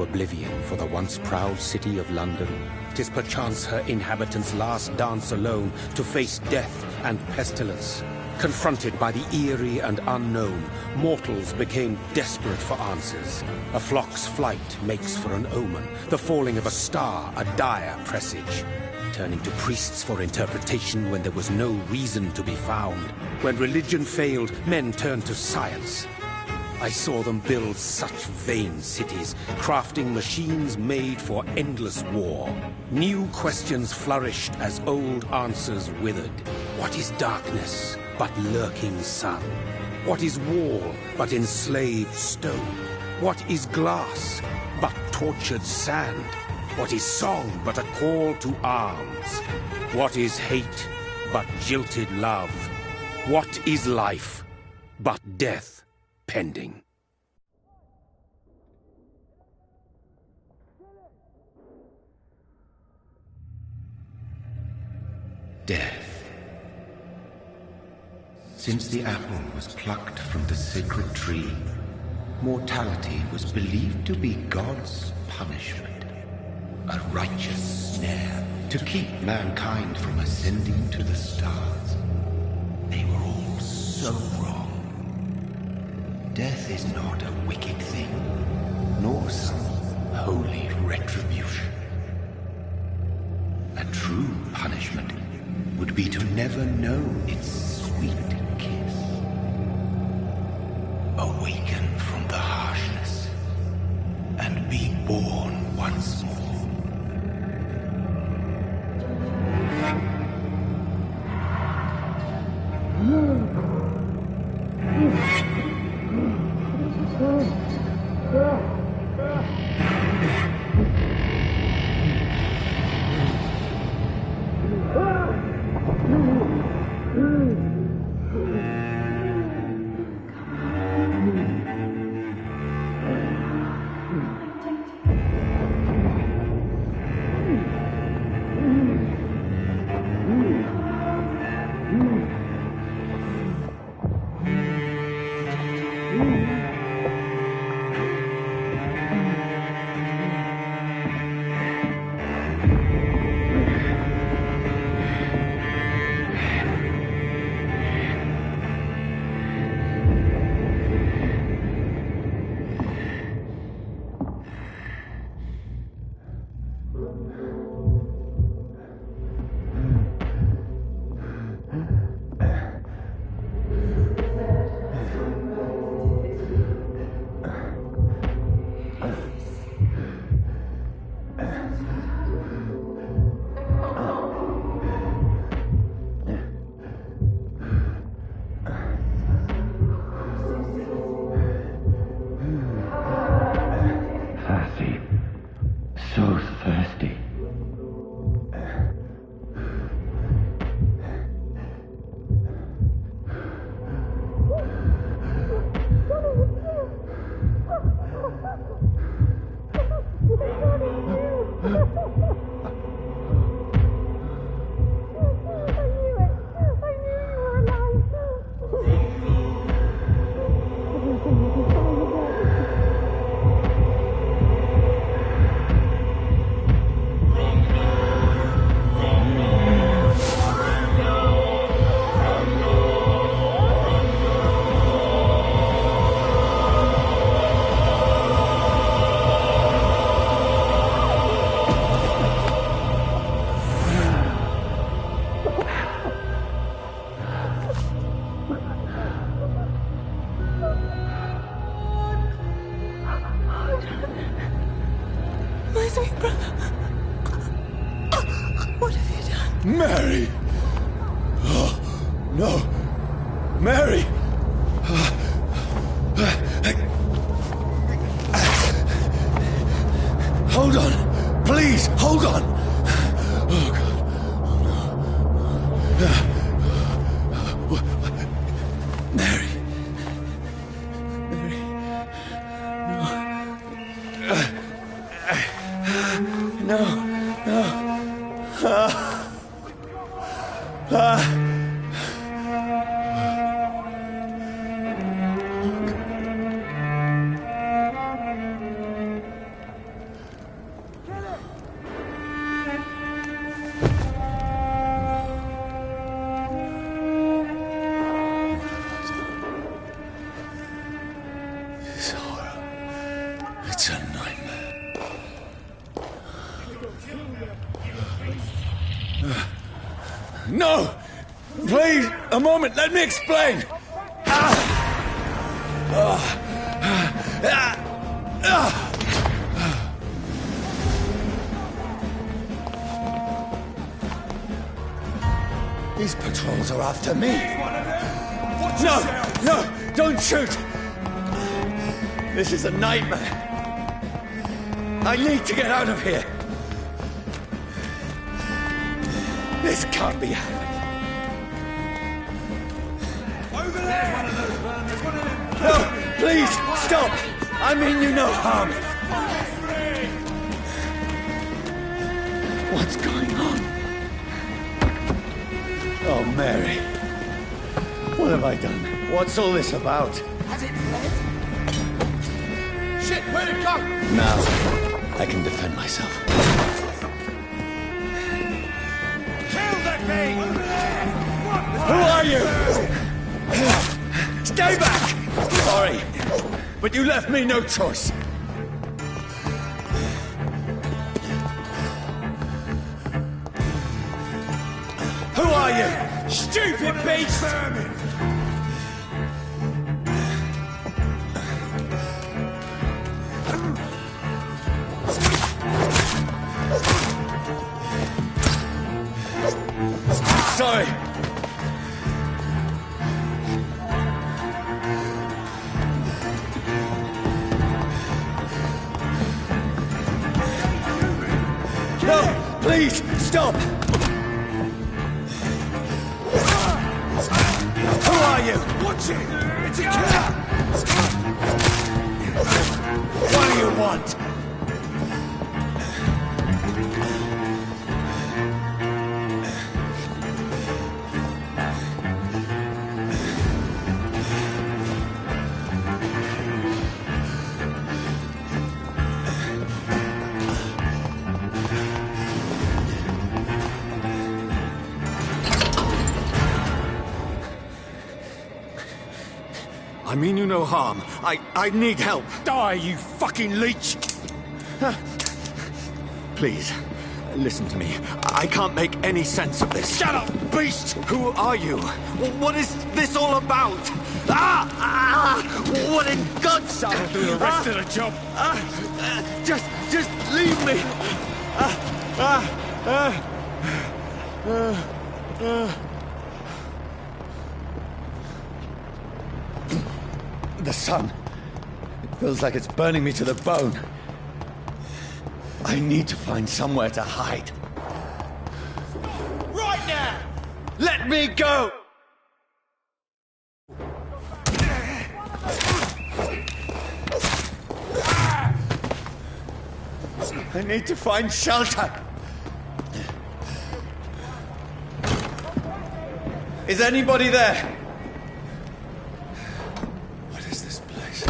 to oblivion for the once proud city of London. 'Tis perchance her inhabitants' last dance alone to face death and pestilence. Confronted by the eerie and unknown, mortals became desperate for answers. A flock's flight makes for an omen, the falling of a star a dire presage. Turning to priests for interpretation when there was no reason to be found. When religion failed, men turned to science. I saw them build such vain cities, crafting machines made for endless war. New questions flourished as old answers withered. What is darkness but lurking sun? What is wall but enslaved stone? What is glass but tortured sand? What is song but a call to arms? What is hate but jilted love? What is life but death pending? Death. Since the apple was plucked from the sacred tree, mortality was believed to be God's punishment. A righteous snare to keep mankind from ascending to the stars. They were all so wrong. Death is not a wicked thing, nor some holy retribution. A true punishment would be to never know its sweet kiss. Awaken from the harshness and be born once more. Mary! Oh, no! Mary! Hold on! Please, hold on! Oh, God. Oh, no. Mary! Mary! No! No! No! Please, a moment, let me explain! These patrols are after me. No! No! Don't shoot! This is a nightmare. I need to get out of here. This can't be happening. Over there! There's one of them. No! Please, stop! I mean you no harm. What's going on? Oh, Mary. What have I done? What's all this about? Has it fled? Shit, where'd it go? Now, I can defend myself. Kill that thing! Over there! Who are you? Stay back! Sorry, but you left me no choice. Who are you? Stupid beast! Sorry. No, please, stop! Who are you? Watch it! It's a killer! What do you want? I mean you no harm. I need help. Die, you fucking leech! Please, listen to me. I can't make any sense of this. Shut up, beast! Who are you? What is this all about? What in God's name? I'll do the rest of the job. Just leave me. The sun. It feels like it's burning me to the bone. I need to find somewhere to hide. Right now! Let me go! I need to find shelter. Is anybody there? What is this place?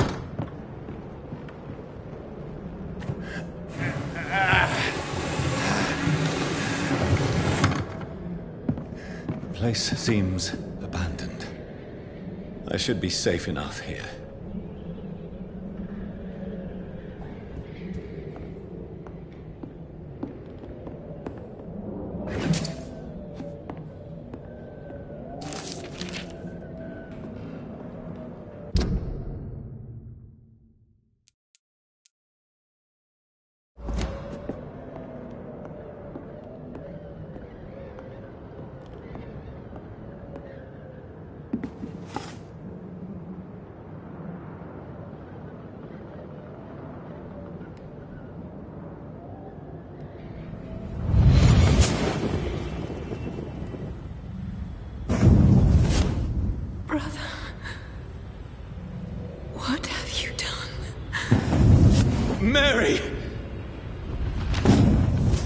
The place seems abandoned. I should be safe enough here. Brother, what have you done? Mary!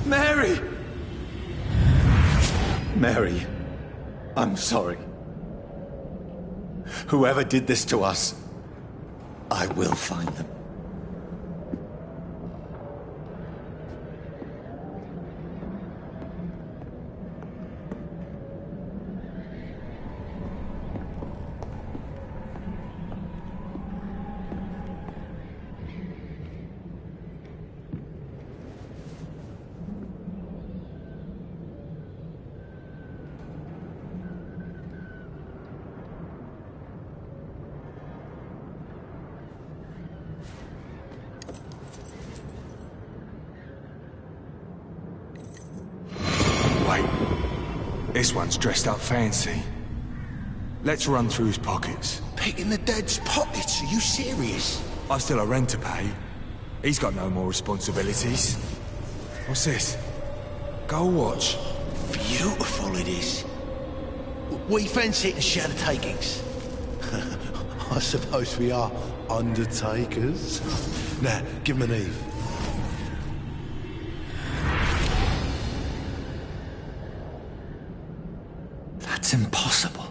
Mary! Mary, I'm sorry. Whoever did this to us, I will find them. This one's dressed up fancy. Let's run through his pockets. Picking the dead's pockets? Are you serious? I've still a rent to pay. He's got no more responsibilities. What's this? Gold watch. Beautiful it is. We fancy it and share the takings. I suppose we are undertakers. Now, give him an Eve. That's impossible.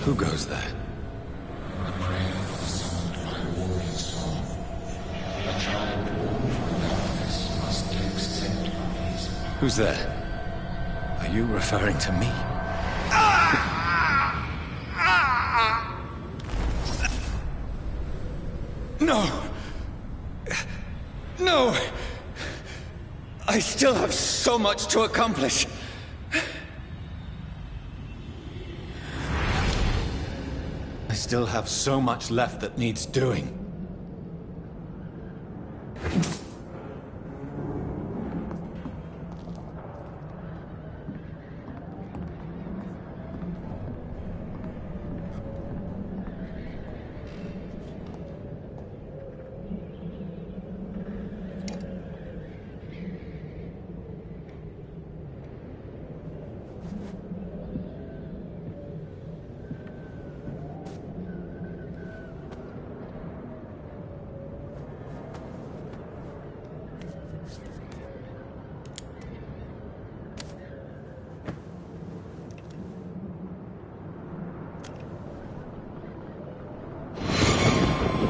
Who goes there? A prayer summoned by warrior's song. A child born from darkness must accept of his. Who's there? Are you referring to me? No! No! I still have so much to accomplish. I still have so much left that needs doing.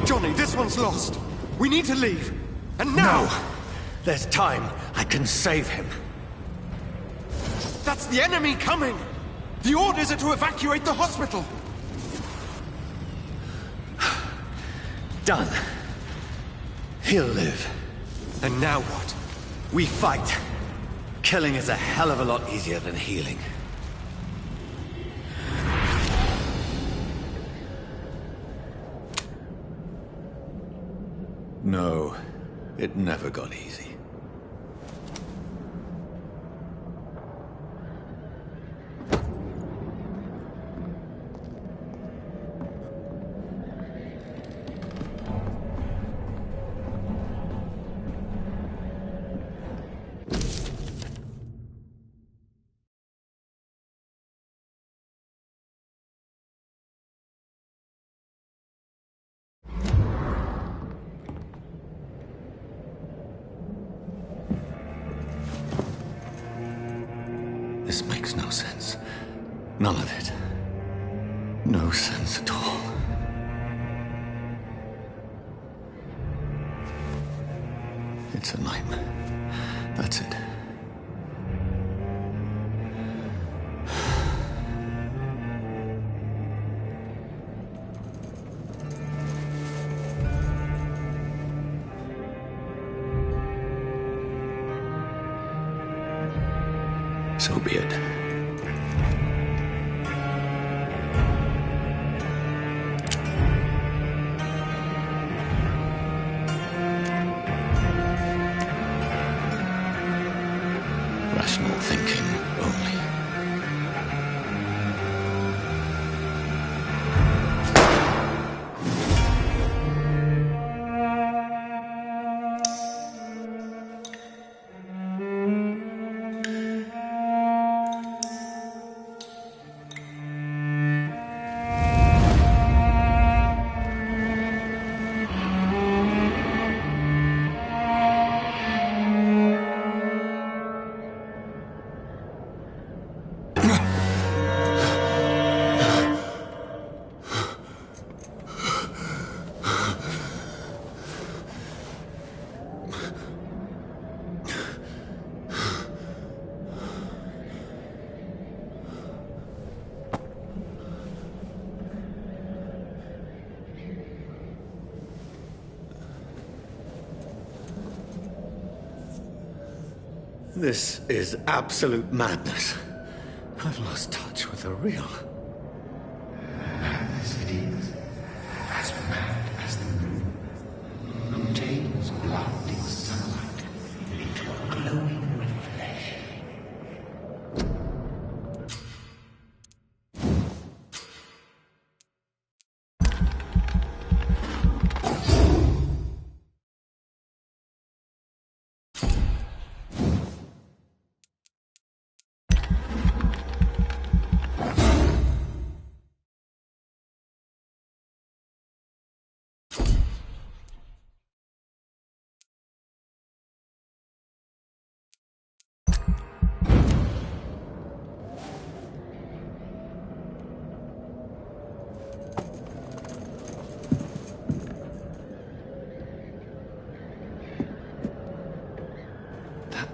Johnny, this one's lost. We need to leave. And now! No! There's time. I can save him. That's the enemy coming! The orders are to evacuate the hospital! Done. He'll live. And now what? We fight. Killing is a hell of a lot easier than healing. No, it never got easy. This makes no sense. None of it. No sense at all. It's a nightmare. That's it. So be it. Rational thinking only. This is absolute madness. I've lost touch with the real. As it is, as mad as the moon, obtains blinding sunlight into a glowing reflection.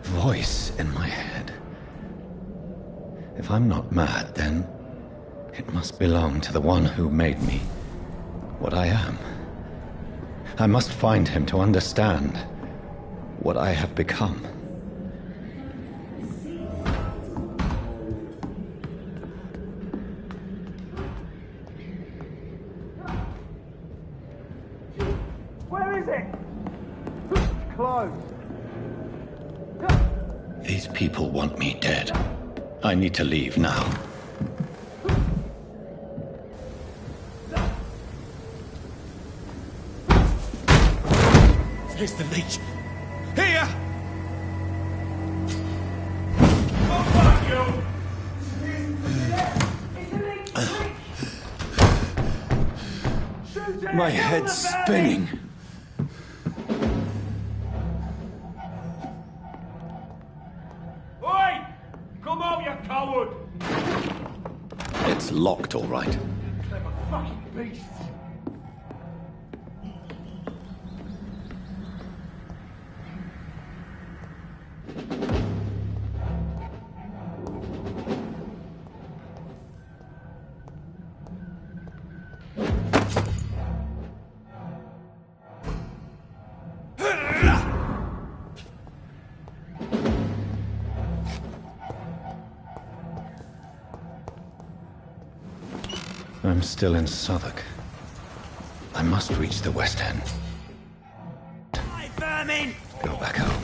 Voice in my head. If I'm not mad, then it must belong to the one who made me what I am. I must find him to understand what I have become. Where is it? Close. These people want me dead. I need to leave now. Here's the leech. Here! Oh, fuck you! My head's spinning. Oi! Come out, you coward! It's locked, all right. Clever fucking beasts! I'm still in Southwark. I must reach the West End. Hi, vermin! Go back home.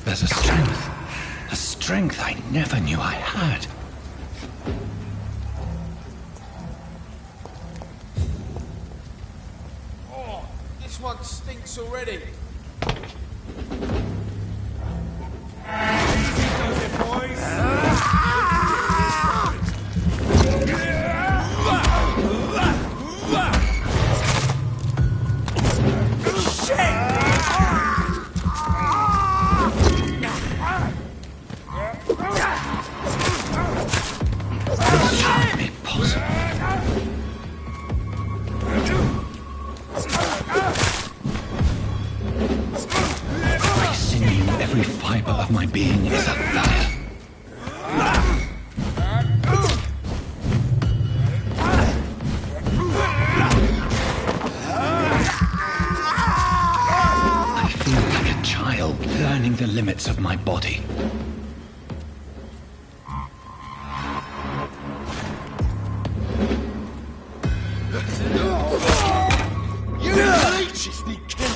There's a strength I never knew I had. Oh, this one stinks already. Easy does it, boys. Every fiber of my being is afire. I feel like a child learning the limits of my body. You leeches need killing.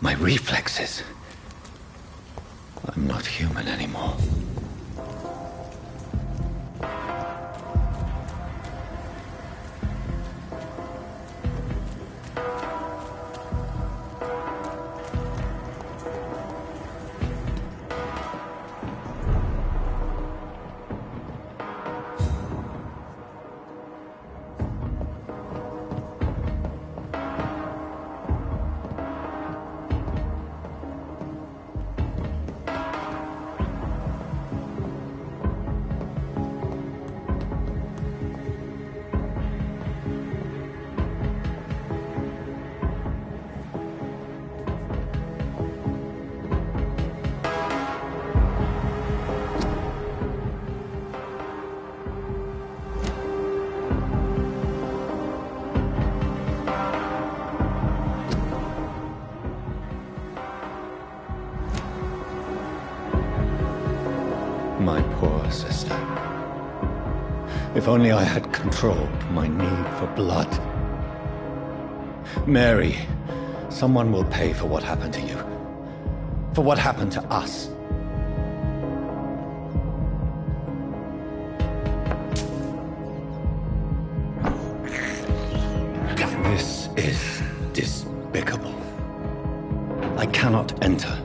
My reflexes. human anymore. My poor sister. If only I had controlled my need for blood. Mary, someone will pay for what happened to you. For what happened to us. This is despicable. I cannot enter.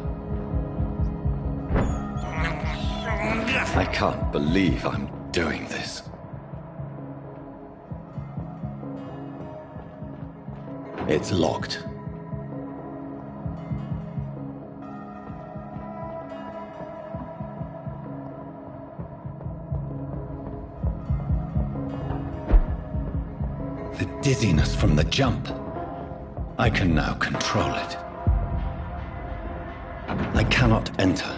I can't believe I'm doing this. It's locked. The dizziness from the jump. I can now control it. I cannot enter.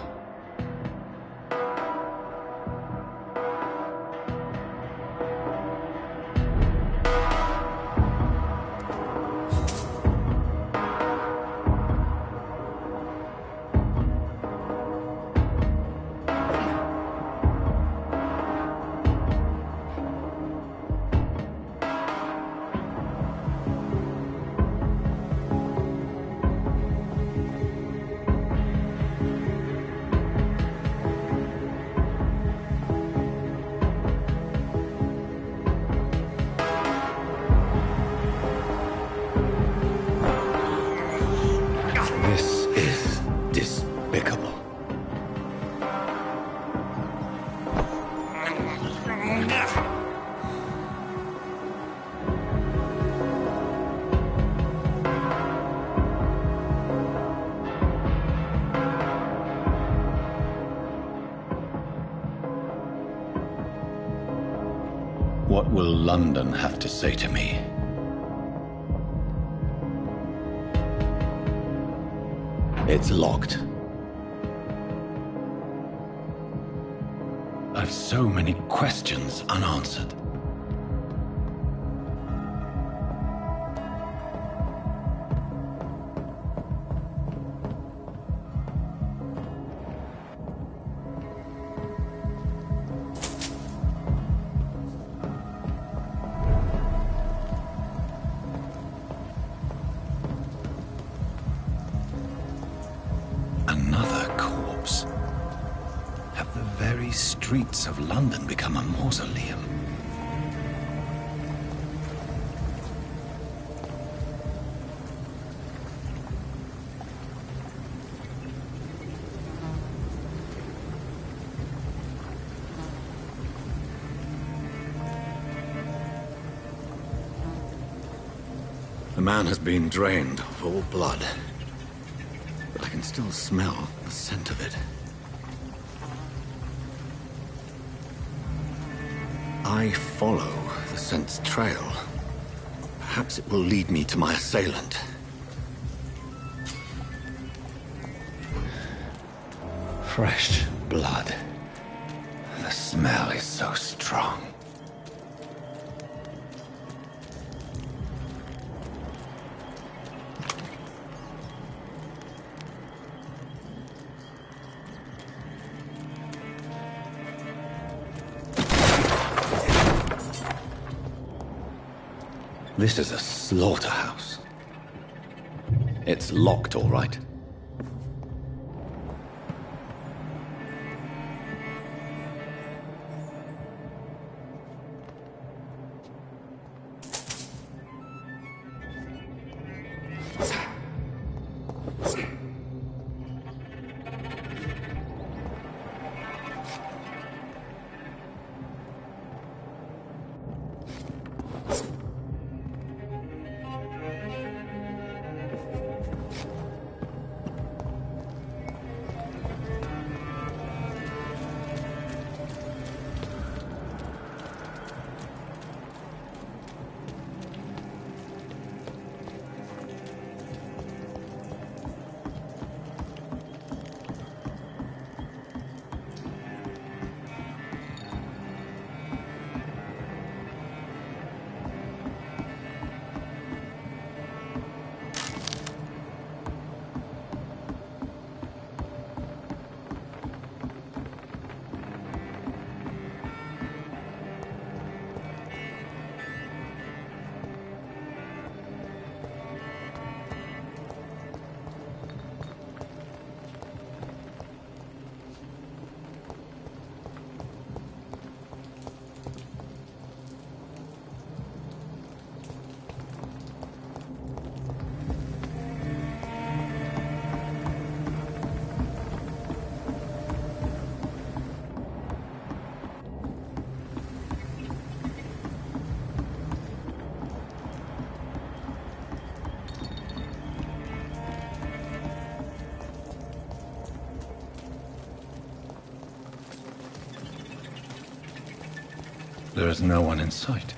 This is despicable. What will London have to say to me? It's locked. I've so many questions unanswered. Another corpse. Have the very streets of London become a mausoleum? The man has been drained of all blood. I can still smell the scent of it. I follow the scent's trail. Perhaps it will lead me to my assailant. Fresh blood. The smell is so strong. This is a slaughterhouse. It's locked, all right. There is no one in sight.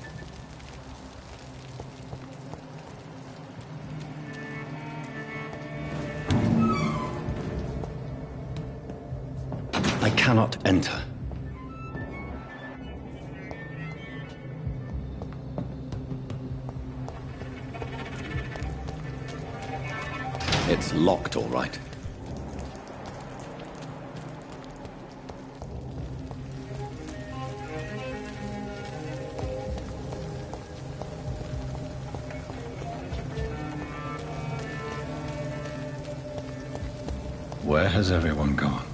I cannot enter. It's locked, all right. Where has everyone gone?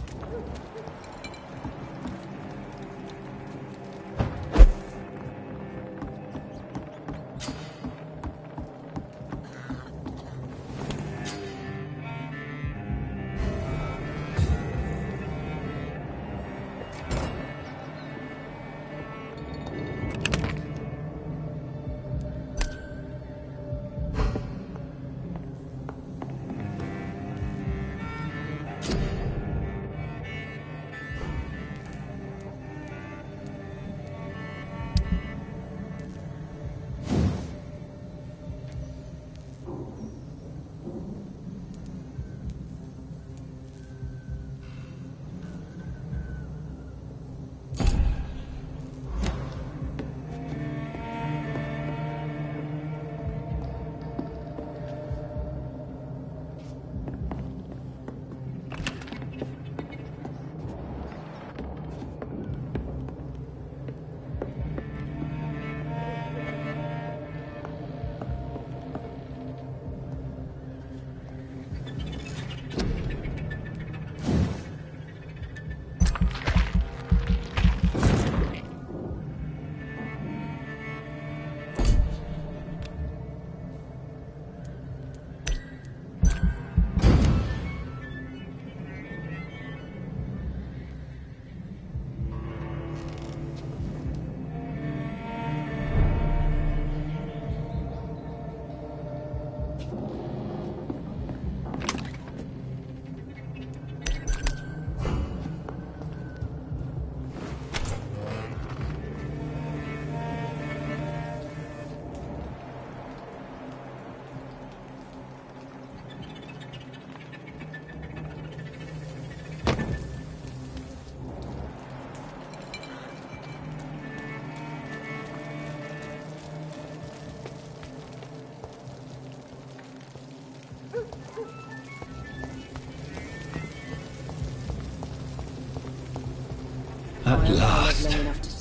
At last,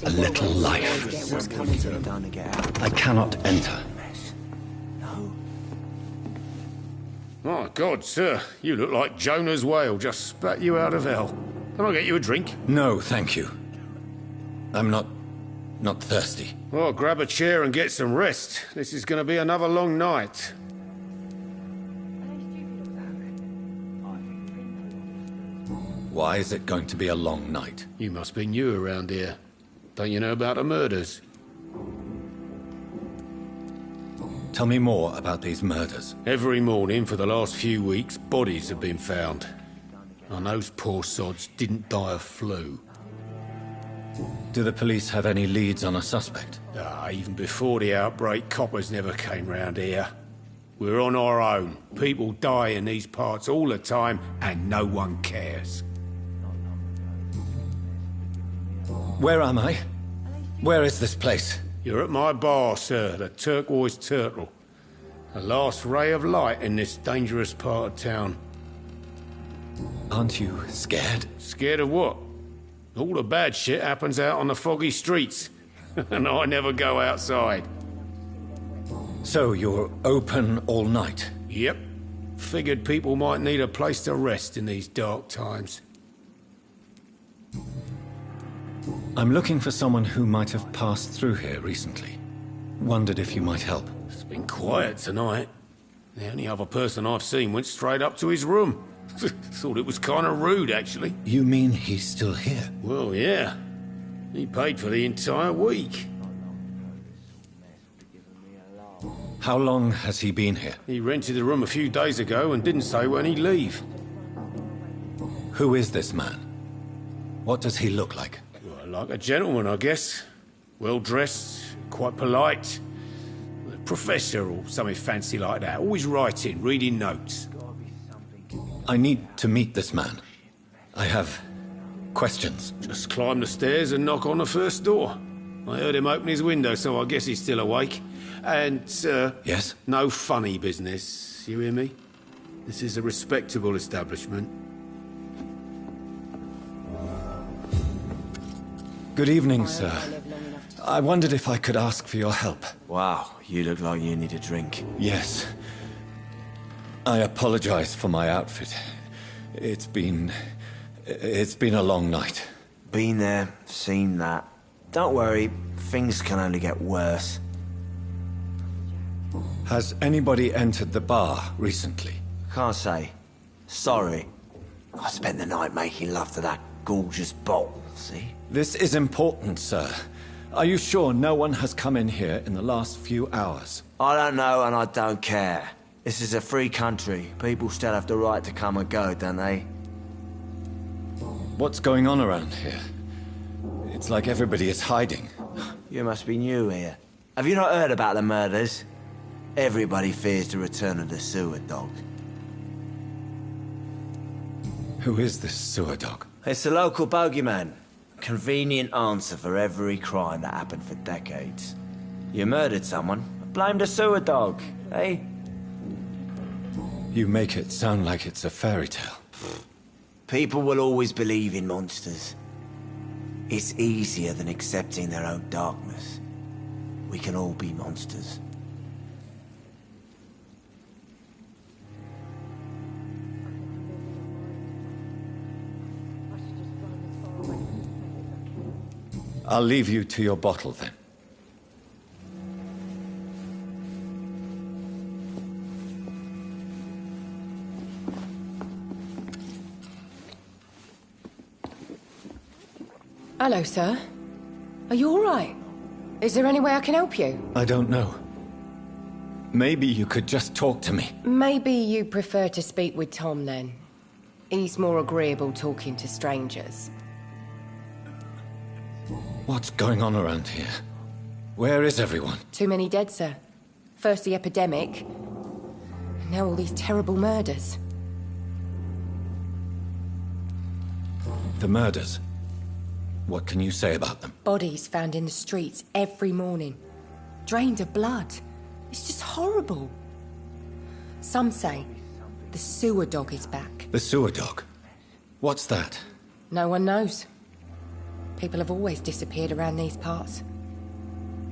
a little life. I cannot enter. My God, sir, you look like Jonah's whale just spat you out of hell. Can I get you a drink? No, thank you. I'm not thirsty. Well, grab a chair and get some rest. This is going to be another long night. Why is it going to be a long night? You must be new around here. Don't you know about the murders? Tell me more about these murders. Every morning for the last few weeks, bodies have been found. And those poor sods didn't die of flu. Do the police have any leads on a suspect? Even before the outbreak, coppers never came round here. We're on our own. People die in these parts all the time, and no one cares. Where am I? Where is this place? You're at my bar, sir, the Turquoise Turtle. The last ray of light in this dangerous part of town. Aren't you scared? Scared of what? All the bad shit happens out on the foggy streets. And I never go outside. So you're open all night? Yep. Figured people might need a place to rest in these dark times. I'm looking for someone who might have passed through here recently. Wondered if you might help. It's been quiet tonight. The only other person I've seen went straight up to his room. Thought it was kind of rude, actually. You mean he's still here? Well, yeah. He paid for the entire week. How long has he been here? He rented the room a few days ago and didn't say when he'd leave. Who is this man? What does he look like? Well, like a gentleman, I guess. Well-dressed, quite polite. A professor or something fancy like that. Always writing, reading notes. I need to meet this man. I have questions. Just climb the stairs and knock on the first door. I heard him open his window, so I guess he's still awake. And, Yes? no funny business, you hear me? This is a respectable establishment. Good evening, sir. I wondered if I could ask for your help. Wow, you look like you need a drink. Yes. I apologize for my outfit. It's been a long night. Been there, seen that. Don't worry, things can only get worse. Has anybody entered the bar recently? Can't say. Sorry. I spent the night making love to that gorgeous bottle, see? This is important, sir. Are you sure no one has come in here in the last few hours? I don't know and I don't care. This is a free country. People still have the right to come and go, don't they? What's going on around here? It's like everybody is hiding. You must be new here. Have you not heard about the murders? Everybody fears the return of the sewer dog. Who is this sewer dog? It's the local bogeyman. Convenient answer for every crime that happened for decades. You murdered someone, blame the sewer dog, eh? You make it sound like it's a fairy tale. People will always believe in monsters. It's easier than accepting their own darkness. We can all be monsters. I'll leave you to your bottle then. Hello, sir. Are you all right? Is there any way I can help you? I don't know. Maybe you could just talk to me. Maybe you prefer to speak with Tom, then. He's more agreeable talking to strangers. What's going on around here? Where is everyone? Too many dead, sir. First the epidemic, now all these terrible murders. The murders? What can you say about them? Bodies found in the streets every morning. Drained of blood. It's just horrible. Some say the sewer dog is back. The sewer dog? What's that? No one knows. People have always disappeared around these parts.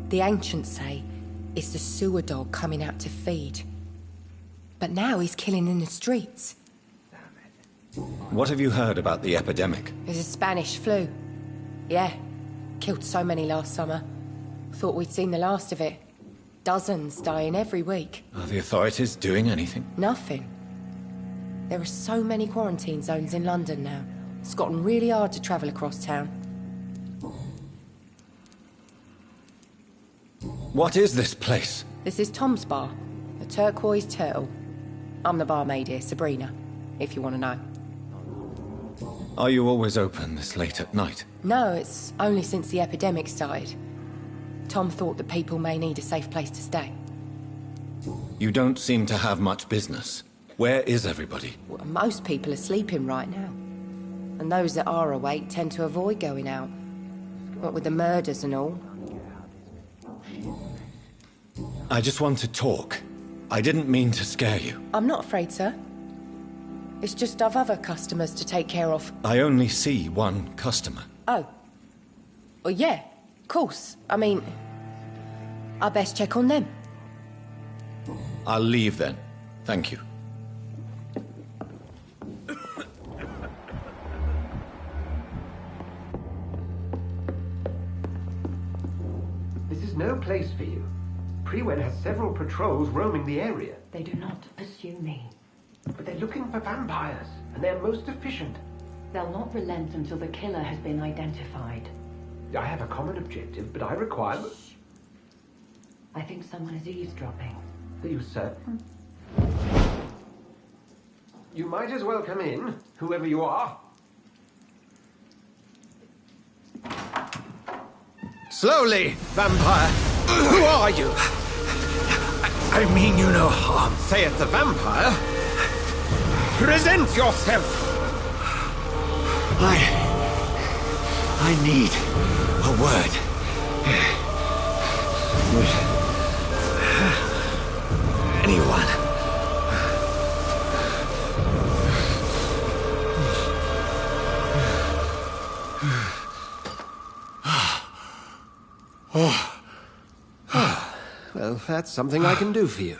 The ancients say it's the sewer dog coming out to feed. But now he's killing in the streets. What have you heard about the epidemic? It's a Spanish flu. Yeah. Killed so many last summer. Thought we'd seen the last of it. Dozens dying every week. Are the authorities doing anything? Nothing. There are so many quarantine zones in London now. It's gotten really hard to travel across town. What is this place? This is Tom's bar, the Turquoise Turtle. I'm the barmaid here, Sabrina, if you want to know. Are you always open this late at night? No, it's only since the epidemic started. Tom thought that people may need a safe place to stay. You don't seem to have much business. Where is everybody? Well, most people are sleeping right now. And those that are awake tend to avoid going out. What with the murders and all. I just want to talk. I didn't mean to scare you. I'm not afraid, sir. It's just I've other customers to take care of. I only see one customer. Oh. Well, yeah, of course. I mean, I best check on them. I'll leave then. Thank you. This is no place for you. Prewen has several patrols roaming the area. They do not pursue me. But they're looking for vampires, and they're most efficient. They'll not relent until the killer has been identified. I have a common objective, but I require... I think someone is eavesdropping. Are you certain? You might as well come in, whoever you are. Slowly, vampire! Who are you? I mean you no harm. Saith the vampire. Present yourself! I need a word. With anyone. Well, that's something I can do for you.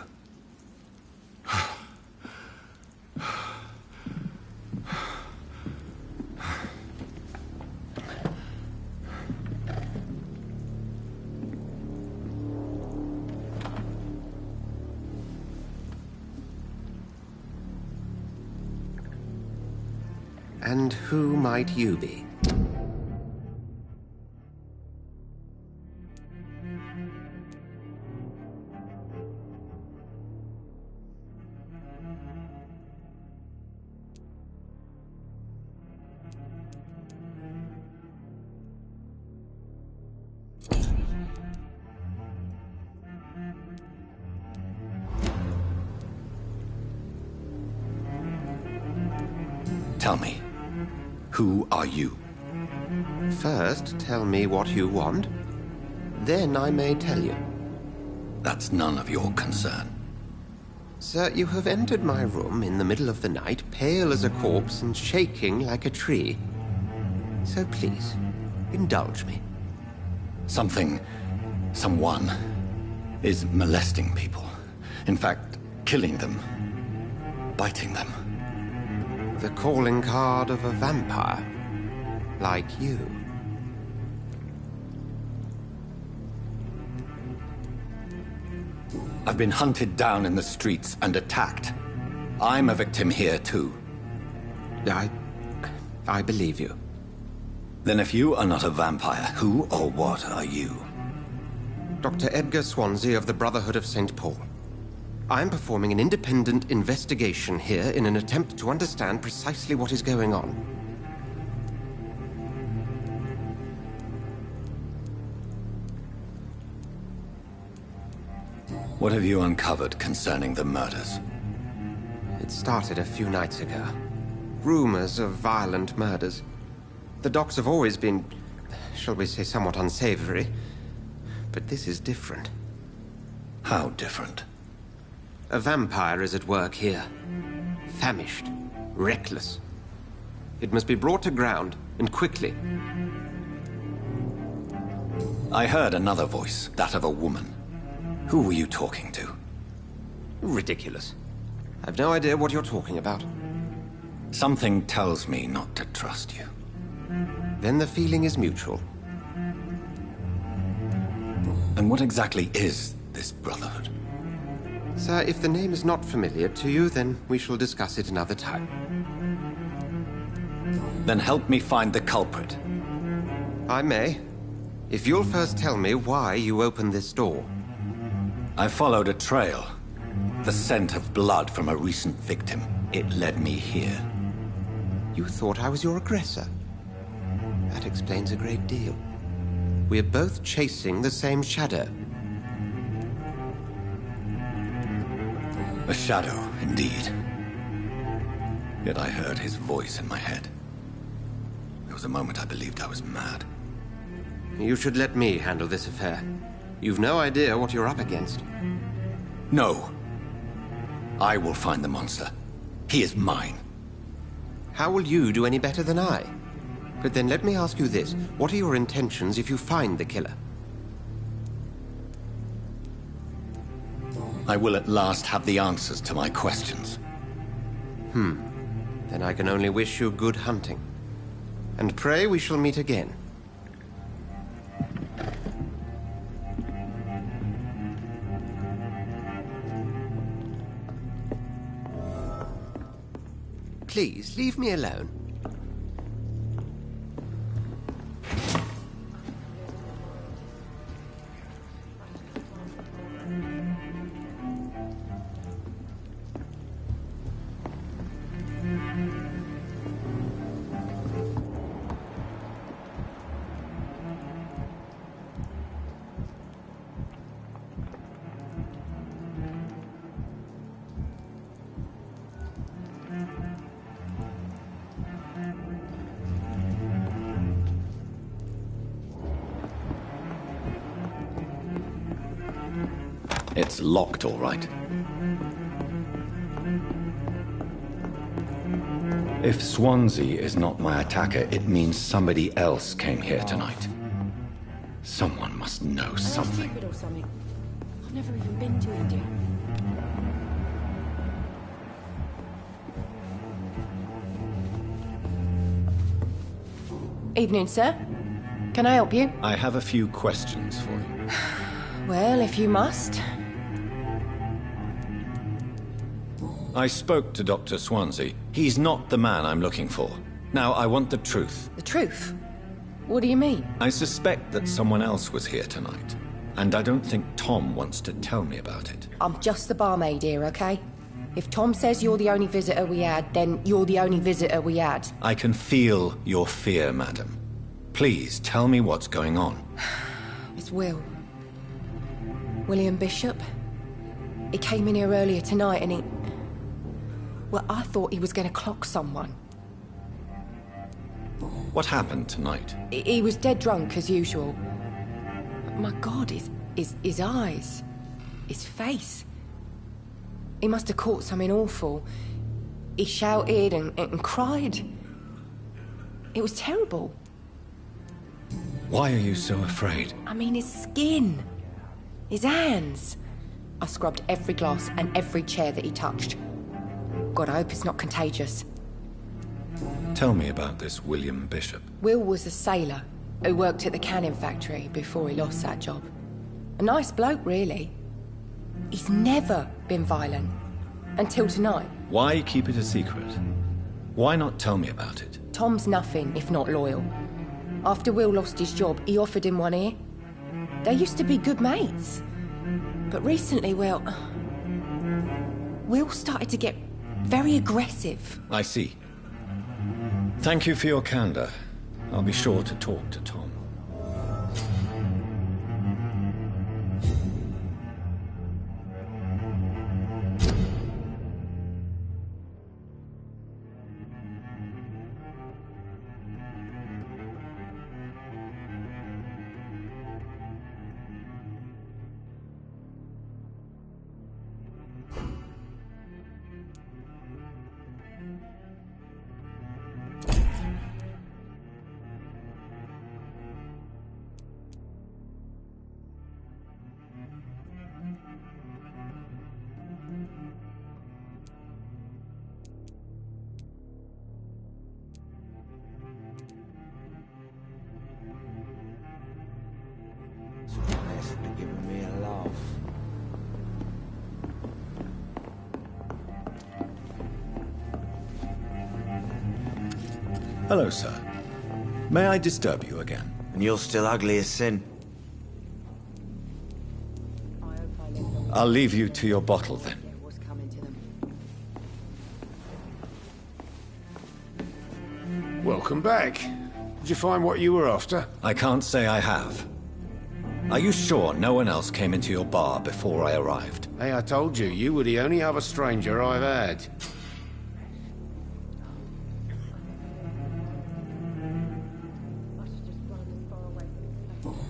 And who might you be? Tell me, who are you? First, tell me what you want. Then I may tell you. That's none of your concern. Sir, you have entered my room in the middle of the night, pale as a corpse and shaking like a tree. So please, indulge me. Someone is molesting people. In fact, killing them. Biting them. The calling card of a vampire. Like you. I've been hunted down in the streets and attacked. I'm a victim here, too. I believe you. Then if you are not a vampire, who or what are you? Dr. Edgar Swansea of the Brotherhood of St. Paul. I'm performing an independent investigation here in an attempt to understand precisely what is going on. What have you uncovered concerning the murders? It started a few nights ago. Rumors of violent murders. The docks have always been, shall we say, somewhat unsavory. But this is different. How different? A vampire is at work here. Famished. Reckless. It must be brought to ground, and quickly. I heard another voice, that of a woman. Who were you talking to? Ridiculous. I've no idea what you're talking about. Something tells me not to trust you. Then the feeling is mutual. And what exactly is this Brotherhood? Sir, if the name is not familiar to you, then we shall discuss it another time. Then help me find the culprit. I may. If you'll first tell me why you opened this door. I followed a trail. The scent of blood from a recent victim. It led me here. You thought I was your aggressor? That explains a great deal. We're both chasing the same shadow. A shadow, indeed. Yet I heard his voice in my head. There was a moment I believed I was mad. You should let me handle this affair. You've no idea what you're up against. No. I will find the monster. He is mine. How will you do any better than I? But then let me ask you this. What are your intentions if you find the killer? I will at last have the answers to my questions. Then I can only wish you good hunting. And pray we shall meet again. Please, leave me alone. It's locked, all right. If Swansea is not my attacker, it means somebody else came here tonight. Someone must know something. Or something. I've never even been to India. Evening, sir. Can I help you? I have a few questions for you. Well, if you must. I spoke to Dr. Swansea. He's not the man I'm looking for. Now, I want the truth. The truth? What do you mean? I suspect that someone else was here tonight, and I don't think Tom wants to tell me about it. I'm just the barmaid here, okay? If Tom says you're the only visitor we had, then you're the only visitor we had. I can feel your fear, madam. Please, tell me what's going on. It's Will. William Bishop. He came in here earlier tonight and he... Well, I thought he was going to clock someone. What happened tonight? He was dead drunk, as usual. My God, his eyes. His face. He must have caught something awful. He shouted and cried. It was terrible. Why are you so afraid? I mean, his skin. His hands. I scrubbed every glass and every chair that he touched. God, I hope it's not contagious. Tell me about this William Bishop. Will was a sailor who worked at the canning factory before he lost that job. A nice bloke, really. He's never been violent. Until tonight. Why keep it a secret? Why not tell me about it? Tom's nothing if not loyal. After Will lost his job, he offered him one ear. They used to be good mates. But recently, well... Will started to get very aggressive. I see. Thank you for your candor. I'll be sure to talk to Tom. Giving me a laugh. Hello, sir. May I disturb you again? And you're still ugly as sin. I'll leave you to your bottle, then. Welcome back. Did you find what you were after? I can't say I have. Are you sure no one else came into your bar before I arrived? Hey, I told you, you were the only other stranger I've had.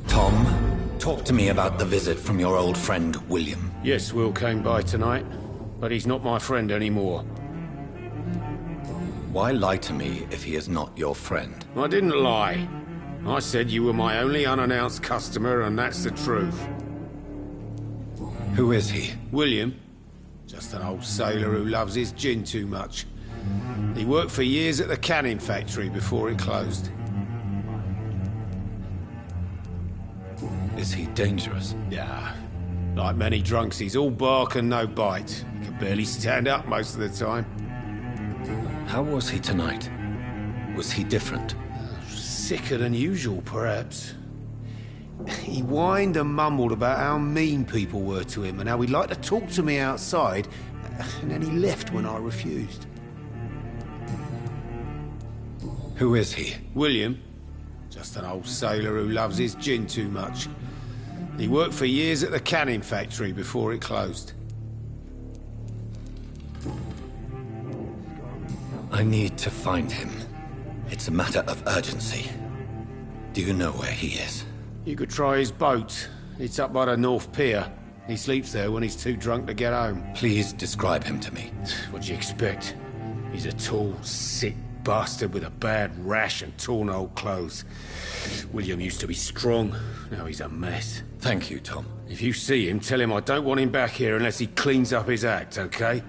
Tom, talk to me about the visit from your old friend, William. Yes, Will came by tonight, but he's not my friend anymore. Why lie to me if he is not your friend? I didn't lie. I said you were my only unannounced customer, and that's the truth. Who is he? William. Just an old sailor who loves his gin too much. He worked for years at the canning factory before it closed. Is he dangerous? Yeah. Like many drunks, he's all bark and no bite. He can barely stand up most of the time. How was he tonight? Was he different? Sicker than usual, perhaps. He whined and mumbled about how mean people were to him and how he'd like to talk to me outside, and then he left when I refused. Who is he? William. Just an old sailor who loves his gin too much. He worked for years at the canning factory before it closed. I need to find him. It's a matter of urgency. Do you know where he is? You could try his boat. It's up by the North Pier. He sleeps there when he's too drunk to get home. Please describe him to me. What do you expect? He's a tall, sick bastard with a bad rash and torn old clothes. William used to be strong. Now he's a mess. Thank you, Tom. If you see him, tell him I don't want him back here unless he cleans up his act, okay?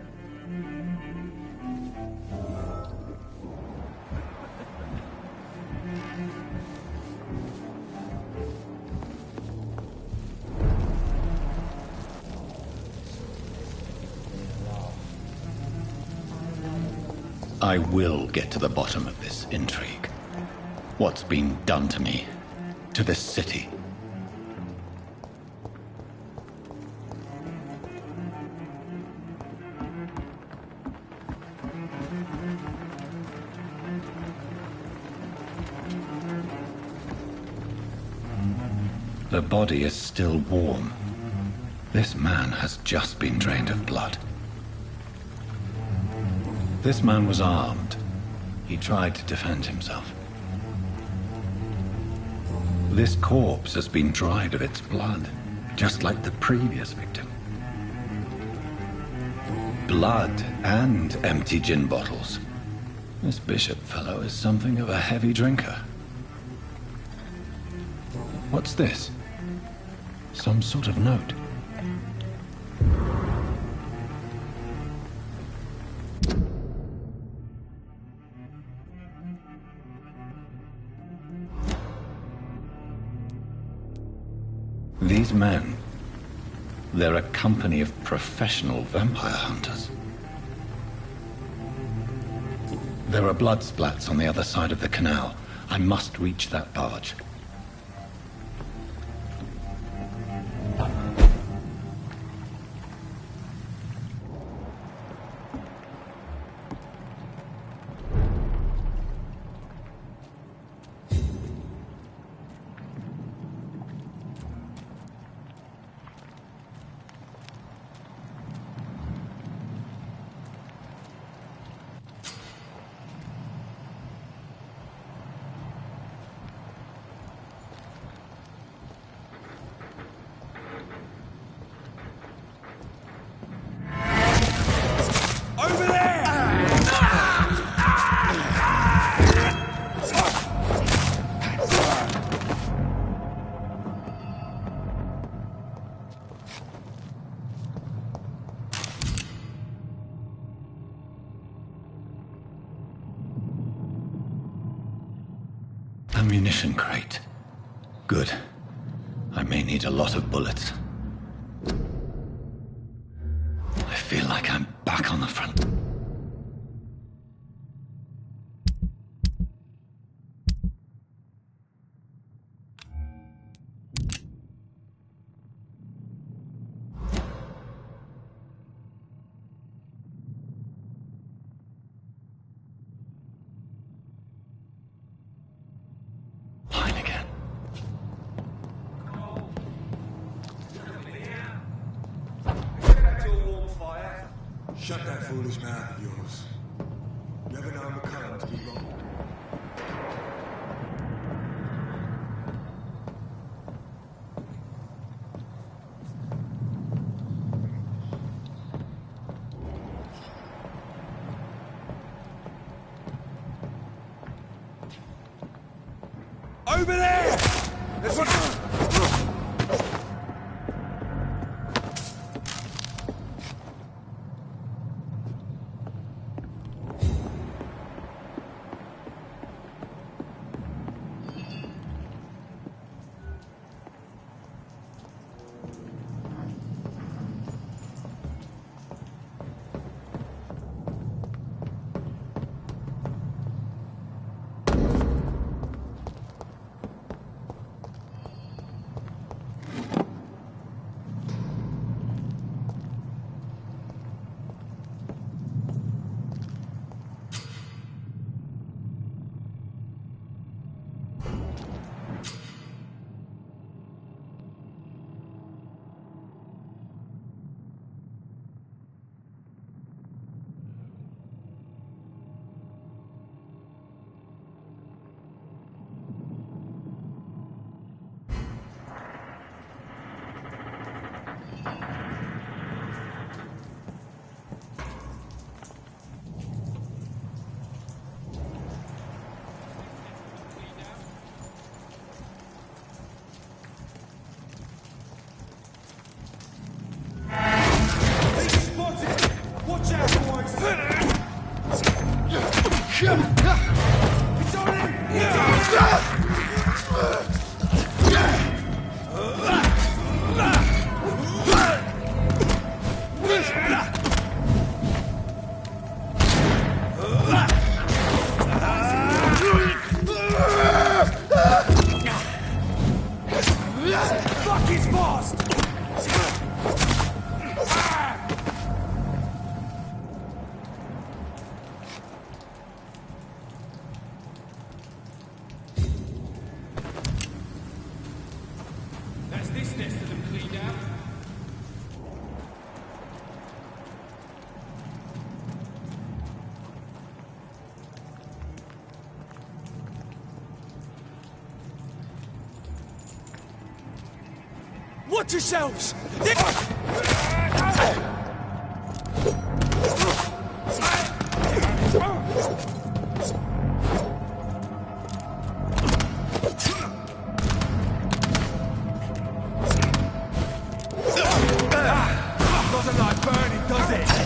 I will get to the bottom of this intrigue. What's been done to me, to this city. The body is still warm. This man has just been drained of blood. This man was armed. He tried to defend himself. This corpse has been dried of its blood, just like the previous victim. Blood and empty gin bottles. This bishop fellow is something of a heavy drinker. What's this? Some sort of note. These men, they're a company of professional vampire hunters. There are blood splats on the other side of the canal. I must reach that barge. Ammunition crate. Good. I may need a lot of bullets. I feel like I'm back on the front. Shut that foolish mouth of yours. Never known McCullum to be wrong. Over there! There's one. Fuck, he's fast! That's this nest of them cleaned out. Watch yourselves! Doesn't like burning, does it?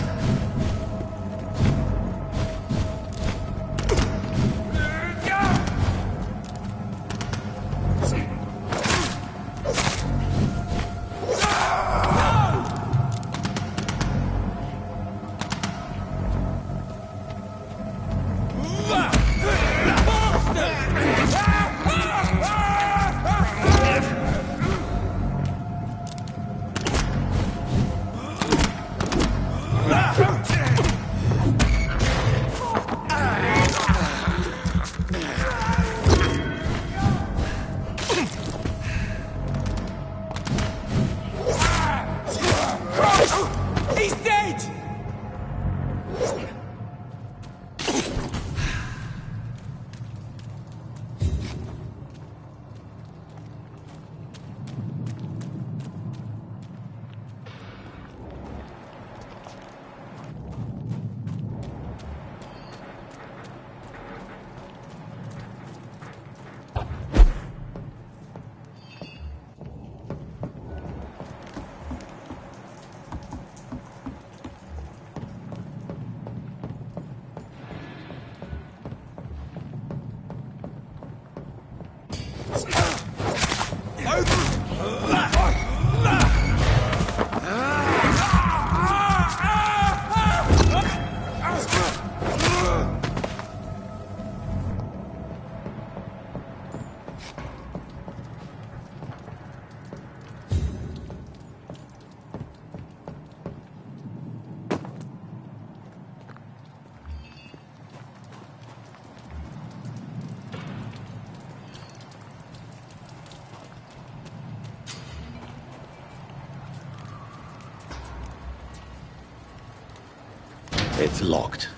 He's dead! It's locked.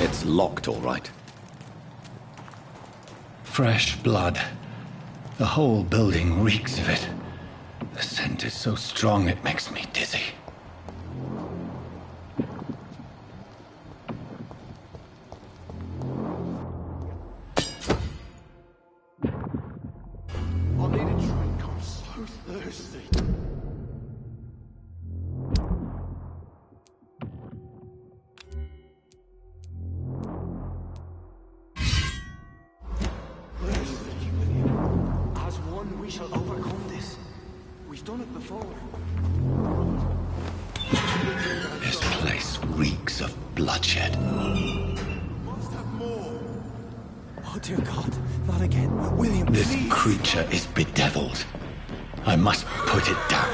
It's locked, all right. Fresh blood. The whole building reeks of it. The scent is so strong it makes me dizzy. I need a drink. I'm so thirsty. As one, we shall overcome this. We've done it before. This place reeks of bloodshed. Must have more. Oh dear God, not again. William, This please. creature is bedeviled. I must put it down.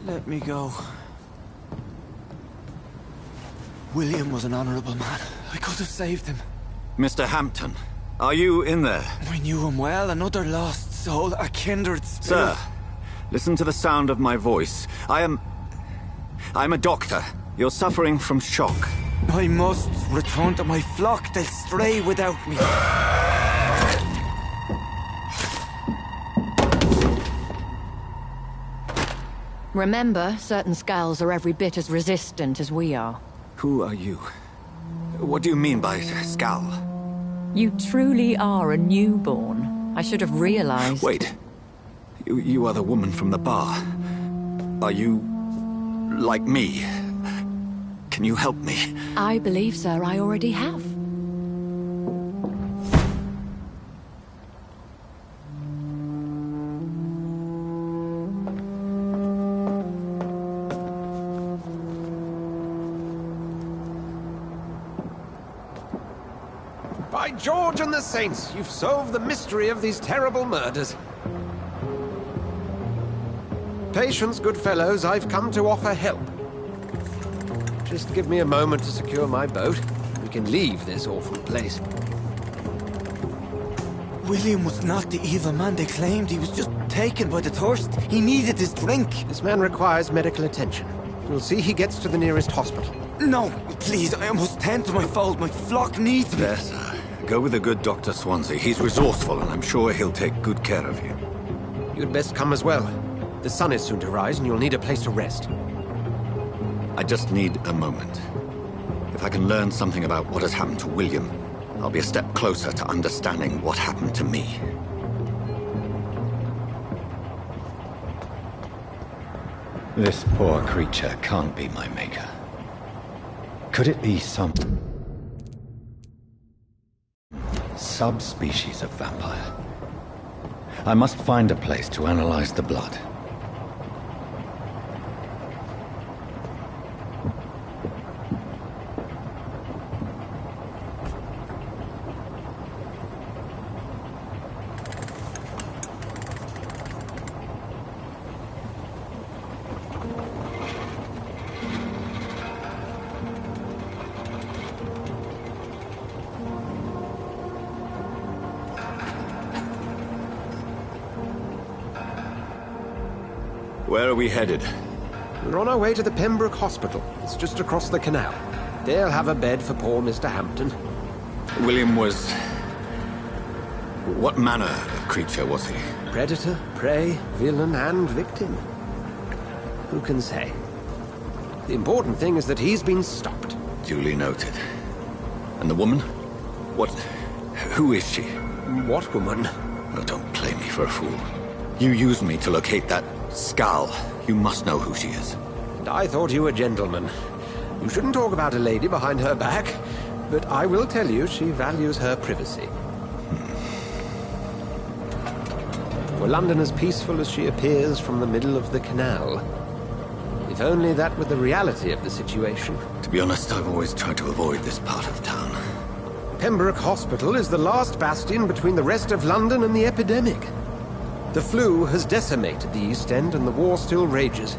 Let me go. William was an honorable man. I could have saved him. Mr. Hampton, are you in there? I knew him well, another lost soul, a kindred spirit. Sir, listen to the sound of my voice. I'm a doctor. You're suffering from shock. I must return to my flock. They'll stray without me. Remember, certain skulls are every bit as resistant as we are. Who are you? What do you mean by skull? You truly are a newborn. I should have realized. Wait. You are the woman from the bar. Are you like me? Can you help me? I believe, sir, I already have. By George and the Saints, you've solved the mystery of these terrible murders. Patience, good fellows, I've come to offer help. Just give me a moment to secure my boat. We can leave this awful place. William was not the evil man they claimed. He was just taken by the thirst. He needed his drink. This man requires medical attention. You'll see he gets to the nearest hospital. No, please, I must tend to my fold. My flock needs me. There, sir. Go with the good Dr. Swansea. He's resourceful, and I'm sure he'll take good care of you. You'd best come as well. The sun is soon to rise, and you'll need a place to rest. I just need a moment. If I can learn something about what has happened to William, I'll be a step closer to understanding what happened to me. This poor creature can't be my maker. Could it be some subspecies of vampire? I must find a place to analyze the blood. Where are we headed? We're on our way to the Pembroke Hospital. It's just across the canal. They'll have a bed for poor Mr. Hampton. William was... What manner of creature was he? Predator, prey, villain, and victim. Who can say? The important thing is that he's been stopped. Duly noted. And the woman? What... who is she? What woman? Oh, don't play me for a fool. You used me to locate that skull. You must know who she is. And I thought you a gentleman. You shouldn't talk about a lady behind her back, but I will tell you she values her privacy. Were London as peaceful as she appears from the middle of the canal? If only that were the reality of the situation. To be honest, I've always tried to avoid this part of town. Pembroke Hospital is the last bastion between the rest of London and the epidemic. The flu has decimated the East End and the war still rages.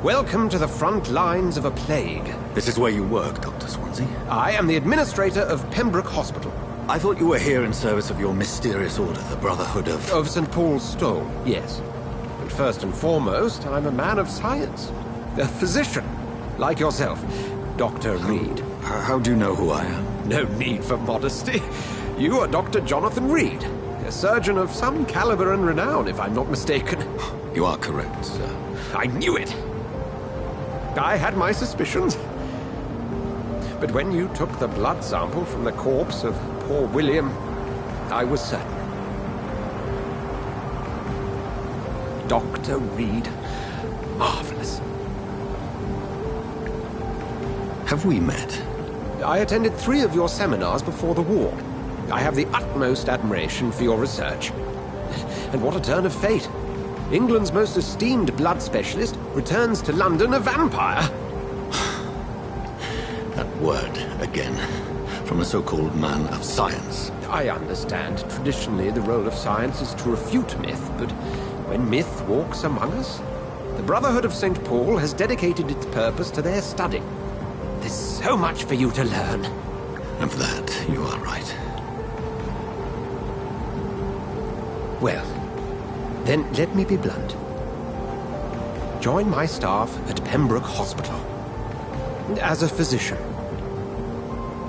Welcome to the front lines of a plague. This is where you work, Dr. Swansea? I am the administrator of Pembroke Hospital. I thought you were here in service of your mysterious order, the Brotherhood of... Of St. Paul's Stole, yes. But first and foremost, I'm a man of science. A physician, like yourself, Dr. Reed. How do you know who I am? No need for modesty. You are Dr. Jonathan Reed, a surgeon of some caliber and renown, if I'm not mistaken. You are correct, sir. I knew it. I had my suspicions. But when you took the blood sample from the corpse of poor William, I was certain. Dr. Reed. Marvelous. Have we met? I attended 3 of your seminars before the war. I have the utmost admiration for your research. And what a turn of fate. England's most esteemed blood specialist returns to London a vampire. That word, again. From a so-called man of science. I understand. Traditionally, the role of science is to refute myth, but when myth walks among us, the Brotherhood of St. Paul has dedicated its purpose to their study. There's so much for you to learn. Of that, you are right. Well, then let me be blunt. Join my staff at Pembroke Hospital. As a physician.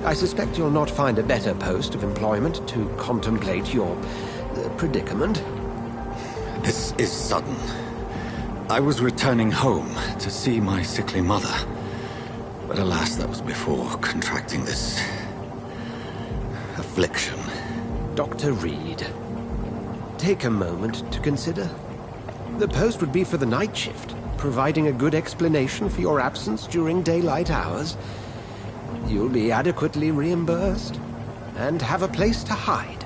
I suspect you'll not find a better post of employment to contemplate your predicament. This is sudden. I was returning home to see my sickly mother. But alas, that was before contracting this... affliction. Dr. Reed, take a moment to consider. The post would be for the night shift, providing a good explanation for your absence during daylight hours. You'll be adequately reimbursed, and have a place to hide.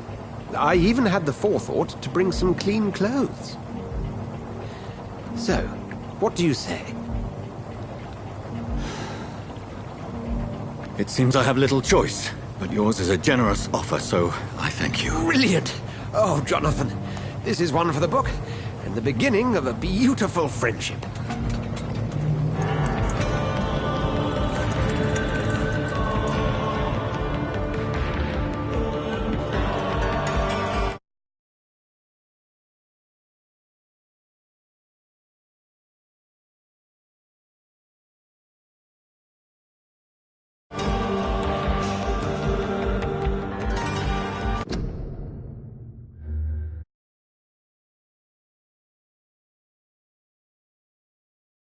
I even had the forethought to bring some clean clothes. So, what do you say? It seems I have little choice, but yours is a generous offer, so I thank you. Brilliant! Oh, Jonathan, this is one for the book, and the beginning of a beautiful friendship.